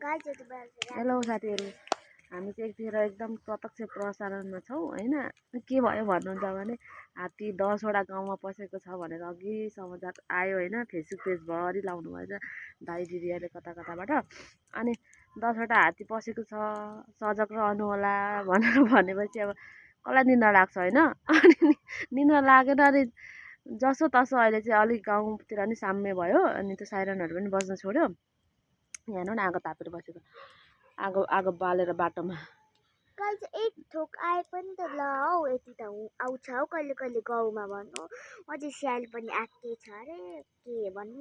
Hello साथीहरू, हामी चाहिँ यतिखेर एकदम प्रत्यक्ष प्रसारणमा छौँ होइन। के भयो भन्नुहुन्छ भने हात्ती 10वटा गाउँमा पसेको छ भनेर अघि समाचार आयो होइन। फेसबुक पेजभरि लाउनु भएछ दाइ दिदीहरूले कता कताबाट। अनि 10वटा हात्ती पसेको छ, सजग रहनु होला भनेर भनेपछि अब कसलाई निन्द्रा लाग्छ होइन। अनि निन्द्रा लागेन। अनि जसो तसो अहिले चाहिँ अलिक गाउँतिर नि साम्य भयो। अनि त्यो साइरनहरू पनि बज्न छोड्यो। यहाँ हेर्नु न, आगो तापेर बसेको, आगो बालेर बाटोमा। एक थोक आए पनि त ल हौ, यति त आउँछ हौ कहिले कहिले गाउँमा भन्नु। अझै स्याल पनि आएको छ अरे, के भन्नु।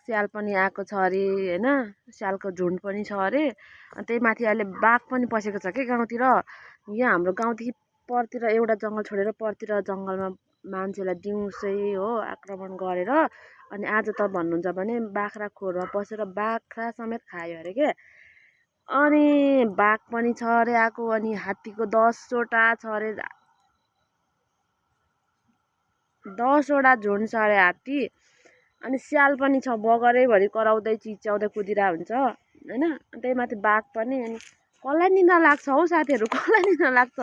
स्याल पनि आएको छ अरे होइन, स्यालको झुन्ड पनि छ अरे। अनि त्यही माथि अहिले बाघ पनि पसेको छ कि गाउँतिर। यहाँ हाम्रो गाउँदेखि परतिर एउटा जङ्गल छोडेर परतिर जङ्गलमा मान्छेलाई दिउँसै हो आक्रमण गरेर। अनि आज त भन्नुहुन्छ भने बाख्रा खोरमा पसेर बाख्रा समेत खायो अरे के। अनि बाघ पनि छ अरे आएको। अनि हात्तीको 10वटा छ अरे, 10वटा झुन्ड छ अरे हात्ती। अनि स्याल पनि छ, बगरैभरि कराउँदै चिच्याउँदै कुदिरा हुन्छ होइन। त्यही माथि बाघ पनि। अनि कसलाई निन्द्रा लाग्छ हौ साथीहरू, कसलाई निन्द्रा लाग्छ।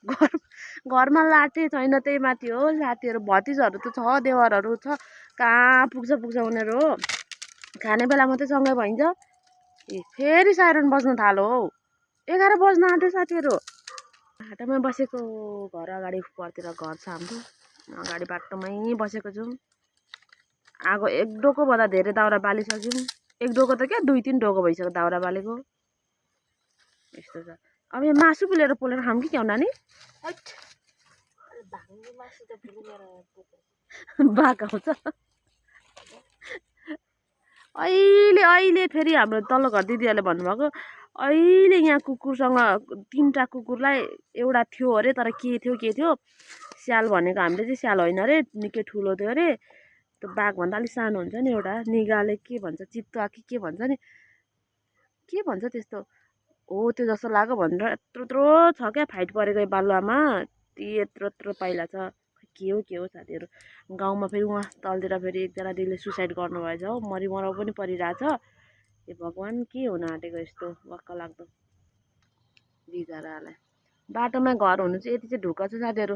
घरमा लाटे छैन, त्यही माथि हो साथीहरू। भतिजहरू त छ, देवरहरू छ, कहाँ पुग्छ उनीहरू हो। खाने बेला मात्रै सँगै भइन्छ। ए फेरि साइरन बज्न थाल्यो हौ, 11 बज्न आँट्यो साथीहरू। बाटोमा बसेको, घर अगाडि परतिर घर छ हाम्रो, अगाडि बाटोमै बसेको छौँ। आगो एक डोको भन्दा धेरै दाउरा बालिसक्यौँ। एक डोको त क्या 2-3 डोको भइसक्यो दाउरा बालेको। यस्तो छ। अब यो मासु पोलेर खाऊँ कि क्या नानी? बाघ आउँछ अहिले फेरि हाम्रो तल्लो घर दिदीहरूले भन्नुभएको, अहिले यहाँ कुकुरसँग 3टा कुकुरलाई एउटा थियो अरे, तर के थियो स्याल भनेको हामीले चाहिँ स्याल होइन अरे, निकै ठुलो थियो अरे। त्यो बाघभन्दा अलिक सानो हुन्छ नि, एउटा निगाले के भन्छ, चित्वा कि के भन्छ नि, के भन्छ त्यस्तो हो, त्यो जस्तो लाग्यो भनेर यत्रो छ क्या फाइट परेको बालुवामा। यत्रो पाइला छ। के हो साथीहरू। गाउँमा फेरि उहाँ तलतिर फेरि एकजना दिदीले सुसाइड गर्नुभएछ हौ, मरौ पनि परिरहेछ। ए भगवान्, के हुन आँटेको यस्तो वाक्क लाग्दो बिचरालाई। बाटोमा घर हुनु चाहिँ यति चाहिँ ढुक्क छ साथीहरू।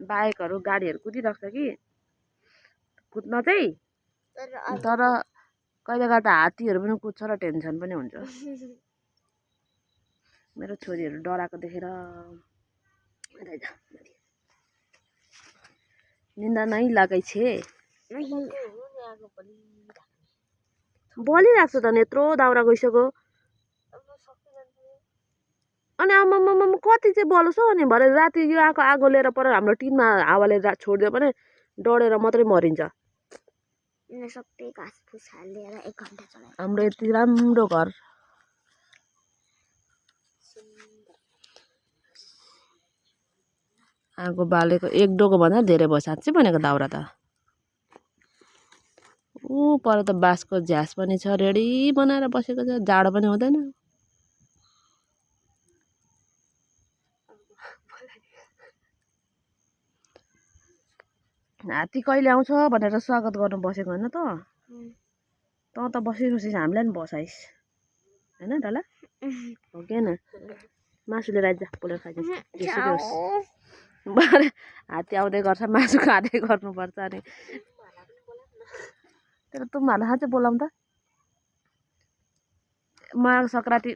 बाइकहरू गाडीहरू कुदिरहेको छ कि कुद्न चाहिँ, तर कहिले कहिले हात्तीहरू पनि कुद्छ र टेन्सन पनि हुन्छ। मेरो छोरीहरू डराएको देखेर निन्दा नै लगाइ छे। बलिरहेको छ त यत्रो दाउरा गइसक्यो। अनि आमामा कति चाहिँ बलोस् हौ। अनि भरे राति यो आगो लिएर पर हाम्रो टिनमा हावाले छोडिदियो भने डढेर मात्रै मरिन्छ। सबै घाँस फुस हालेर 1 घन्टा चलायो। हाम्रो यति राम्रो घर। आगो बालेको 1 डोको भन्दा धेरै भयो साँच्चै भनेको दाउरा त। ऊ पर त बाँसको झ्यास पनि छ, रेडी बनाएर बसेको छ, जाडो पनि हुँदैन। हात्ती कहिले आउँछ भनेर स्वागत गर्नु बसेको होइन त। त बसिरहेछ, हामीलाई पनि बसाइस् होइन डला हो कि होइन। मासु लिएर आइज, पोलेर खाइदिन्छ। हात्ती आउँदै गर्छ, मासु खाँदै गर्नुपर्छ। अनि तर तुम्हाहरूलाई चाहिँ बोलाउँ त। माघ सङ्क्रान्ति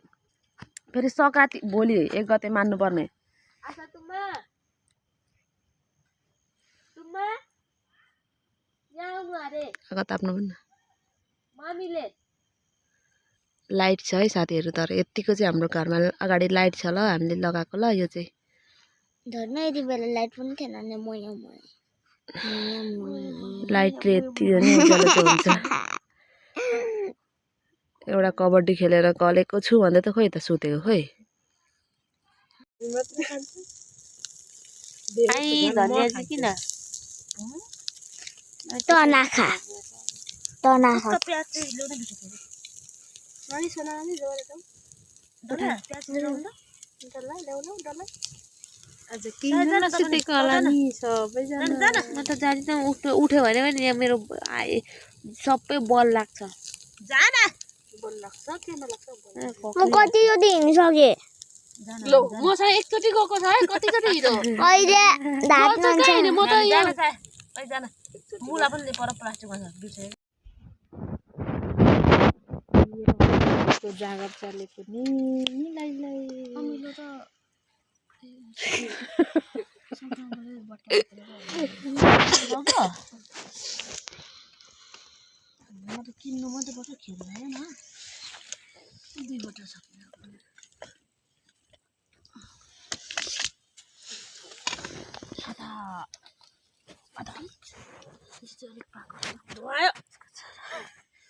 फेरि सङ्क्रान्ति भोलि 1 गते मान्नुपर्ने। ताप्नु पनि लाइट छ है साथीहरू, तर यतिको चाहिँ हाम्रो घरमा अगाडि लाइट छ ल, हामीले लगाएको ल। यो चाहिँ घरमा यति बेला लाइट पनि थिएन नि, लाइटले यति नै उज्यालो चाहिँ हुन्छ। एउटा कबड्डी खेलेर गलेको छु भन्दै त खोइ त सुतेको खोइ। उठ्यो भने पनि यहाँ मेरो सबै बल लाग्छ। म कतिचोटि हिँडिसकेँ ल मसँग एकचोटि गएको छ है कतिचोटि हिँड्यो अहिले धाप जान्छ म त जान मुला पनि पर प्लास्टिकमा छ बिर्सेँ जागर चलेको नि मिलाइलाई अमिलो त किन्नु मात्रै पर्छ खेल्नु भएन 2 बटा सक्ने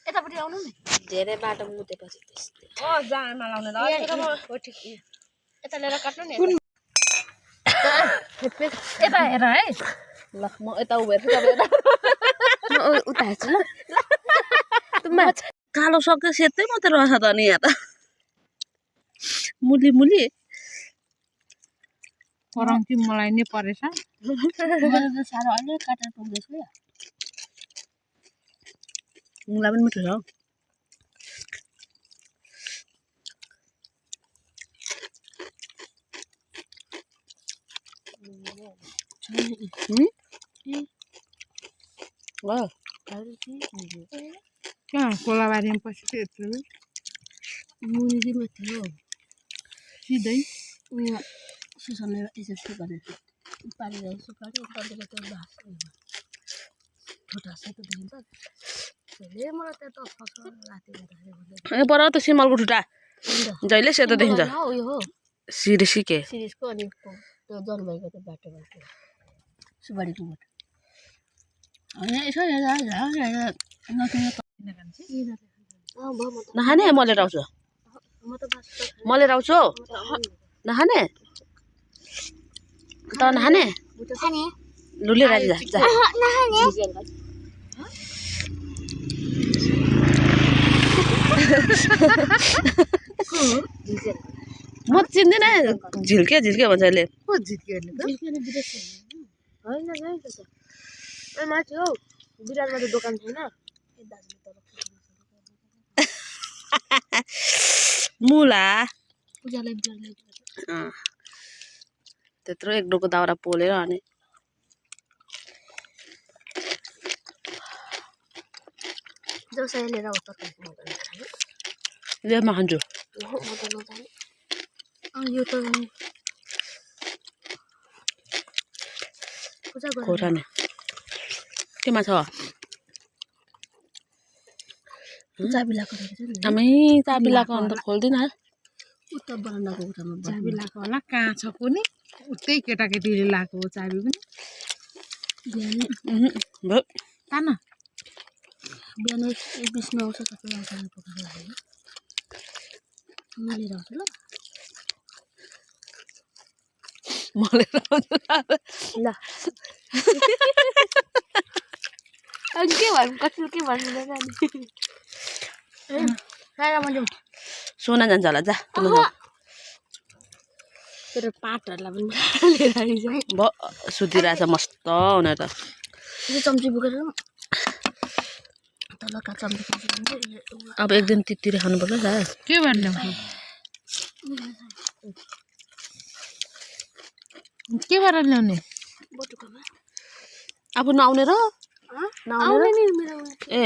यतापट्टि आउनु नि धेरै बाटो मुतेपछि त्यस्तै जामा लाउने यता लिएर काट्नु नि यता हेर है ल म यता उभेर उता हेर्छु ल कालो सक्यो सेतै मात्रै रहेछ त नि यहाँ त मुली मुली परम्ती मलाई नै परेछ मैले त साह्रो अहिले काटेर पुग्दैछु या मुला पनि मिठो छ हौ कहाँ कोलाबारीमा पसेको यत्रो मुलीमा थियो सिधै उयो सुसनले यसो गरेको पारेर यसो पाऱ्यो पारेर त्यो बास ठुटा सेतो देखिन्छ मलाई त्यो त राति पर त सिमलको ठुटा जहिले सेतो देखिन्छ उयो हो सिरिसी के सिरिसको अनि त्यो जलवायुको त्यो बाटो सुबारीको बाटो होइन यसो नखाने म लिएर आउँछु म लिएर आउँछु नखाने त नखाने लु लिएर आइज जा म चिन्दिनँ झिल्के झिल्के भन्छ अहिले माथि हौ बिराटमा त दोकान छैन मुला त्यत्रो 1 डोको दाउरा पोलेर अनि म खान्छु यो त खोर्सानी केमा छ चाबी लाको अन्त खोल्दिन उता बरान्डाको उठामा चाबी लाएको होला कहाँ छ कुनी उतै केटाकेटीले लाएको हो चाबी पनि तान बिहान 20 आउँछ सबै आउँछ पकाएर मैले राख्छु ल मैले राख्छु ल अनि के भन्नु कति के भन्नु नि सोना जान्छ होला जा तेरो पाटहरूलाई पनि लिएर आइज सुतिरहेछ मस्त हुन त चम्ची बोकेर तलका चम्ची अब एक दिन तितिर खानुपर्छ त के भन्नु के गरेर ल्याउने आफू नआउने र नआउने ए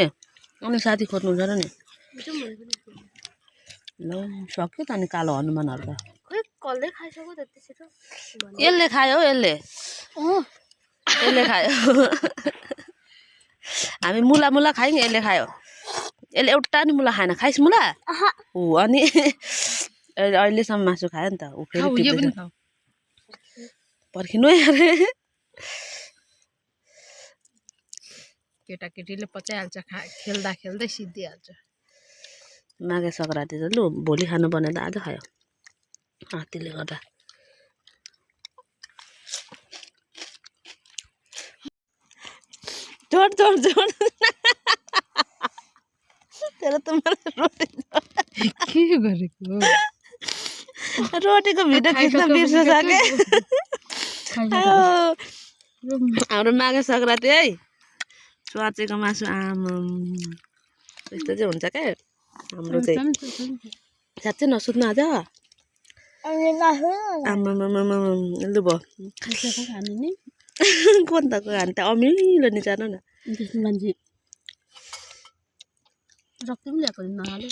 अनि साथी खोज्नुहुन्छ र नि ल सक्यो त अनि कालो हनुमानहरू त कसले खाइसक्यो त त्यसरी यसले खायो यसले खायो हामी मुला मुला खायौँ यसले खायो यसले एउटा नि मुला खाएन खाइस् मुला हो अनि अहिलेसम्म मासु खायो नि त ऊ फेरि पर्खिनु अरे केटाकेटीले पचाइहाल्छ खेल्दा खेल्दै सिद्धिहाल्छ माघे सङ्क्रान्ति त लु भोलि खानु पर्ने त आज खायो हात्तीले गर्दा जोड जोड जोड तेरो त मलाई रोटी के गरेको रोटीको भिडियो खिच्न बिर्सिसके हाम्रो माघे सङ्क्रान्ति है स्वाचेको मासु आम यस्तो चाहिँ हुन्छ क्या हाम्रो चाहिँ साँच्चै नसुत्नु आज अनि नसुन आमामामामा लु भयो कोन्ताको खानु त अमिलो नि जानु न मान्छे रक्ति पनि ल्याएको नहाले